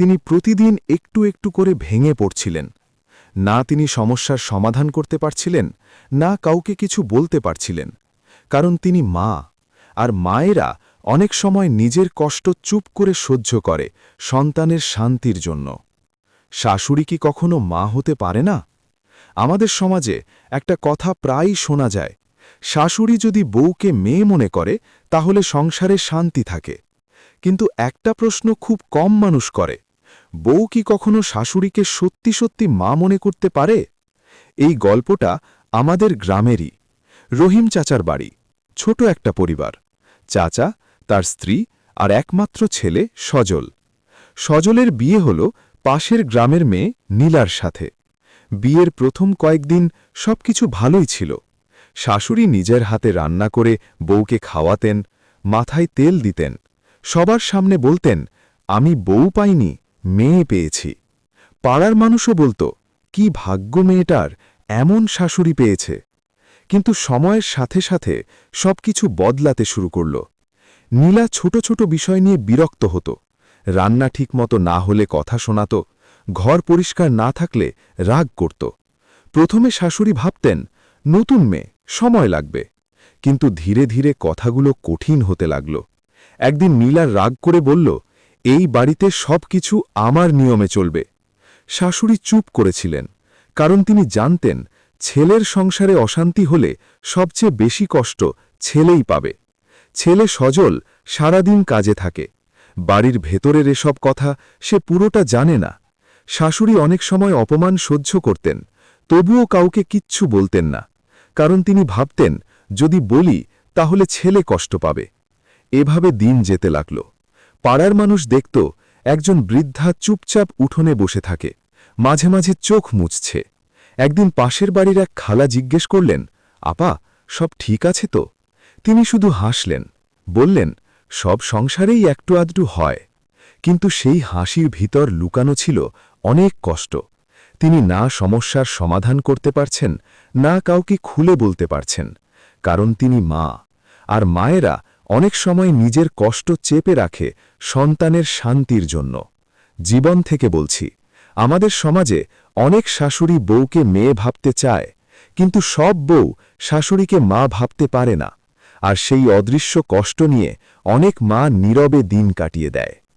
তিনি প্রতিদিন একটু একটু করে ভেঙে পড়ছিলেন। না তিনি সমস্যার সমাধান করতে পারছিলেন, না কাউকে কিছু বলতে পারছিলেন। কারণ তিনি মা, আর মায়েরা অনেক সময় নিজের কষ্ট চুপ করে সহ্য করে সন্তানের শান্তির জন্য। শাশুড়ি কি কখনো মা হতে পারে না? আমাদের সমাজে একটা কথা প্রায়ই শোনা যায়, শাশুড়ি যদি বউকে মেয়ে মনে করে তাহলে সংসারে শান্তি থাকে। কিন্তু একটা প্রশ্ন খুব কম মানুষ করে, বউ কি কখনো শাশুড়িকে সত্যি সত্যি মা মনে করতে পারে? এই গল্পটা আমাদের গ্রামেরই। রহিম চাচার বাড়ি, ছোট একটা পরিবার। চাচা, তার স্ত্রী আর একমাত্র ছেলে সজল। সজলের বিয়ে হল পাশের গ্রামের মেয়ে নীলার সাথে। বিয়ের প্রথম কয়েকদিন সবকিছু ভালোই ছিল। শাশুড়ি নিজের হাতে রান্না করে বউকে খাওয়াতেন, মাথায় তেল দিতেন, সবার সামনে বলতেন, আমি বউ পাইনি, মেয়ে পেয়েছি। পাড়ার মানুষও বলতো, কি ভাগ্য মেয়েটার, এমন শাশুড়ি পেয়েছে। কিন্তু সময়ের সাথে সাথে সবকিছু বদলাতে শুরু করল। নীলা ছোট ছোট বিষয় নিয়ে বিরক্ত হতো। রান্না ঠিকমতো না হলে কথা শোনাত, ঘর পরিষ্কার না থাকলে রাগ করত। প্রথমে শাশুড়ি ভাবতেন, নতুন মেয়ে, সময় লাগবে। কিন্তু ধীরে ধীরে কথাগুলো কঠিন হতে লাগল। একদিন নীলা রাগ করে বলল, এই বাড়িতে সবকিছু আমার নিয়মে চলবে। শাশুড়ি চুপ করেছিলেন, কারণ তিনি জানতেন ছেলের সংসারে অশান্তি হলে সবচেয়ে বেশি কষ্ট ছেলেই পাবে। ছেলে সজল সারাদিন কাজে থাকে, বাড়ির ভেতরের এসব কথা সে পুরোটা জানে না। শাশুড়ি অনেক সময় অপমান সহ্য করতেন, তবুও কাউকে কিচ্ছু বলতেন না, কারণ তিনি ভাবতেন যদি বলি তাহলে ছেলে কষ্ট পাবে। এভাবে দিন যেতে লাগল। পাড়ার মানুষ দেখত একজন বৃদ্ধা চুপচাপ উঠোনে বসে থাকে, মাঝে মাঝে চোখ মুছছে। একদিন পাশের বাড়ির এক খালা জিজ্ঞেস করলেন, আপা, সব ঠিক আছে তো? তিনি শুধু হাসলেন, বললেন, সব সংসারেই একটু আধটু হয়। কিন্তু সেই হাসির ভিতর লুকানো ছিল অনেক কষ্ট। তিনি না সমস্যার সমাধান করতে পারছেন, না কাউকে খুলে বলতে পারছেন, কারণ তিনি মা। আর মায়েরা অনেক সময় নিজের কষ্ট চেপে রাখে সন্তানের শান্তির জন্য। জীবন থেকে বলছি, আমাদের সমাজে অনেক শাশুড়ি বউকে মেয়ে ভাবতে চায়, কিন্তু সব বউ শাশুড়িকে মা ভাবতে পারে না। আর সেই অদৃশ্য কষ্ট নিয়ে অনেক মা নীরবে দিন কাটিয়ে দেয়।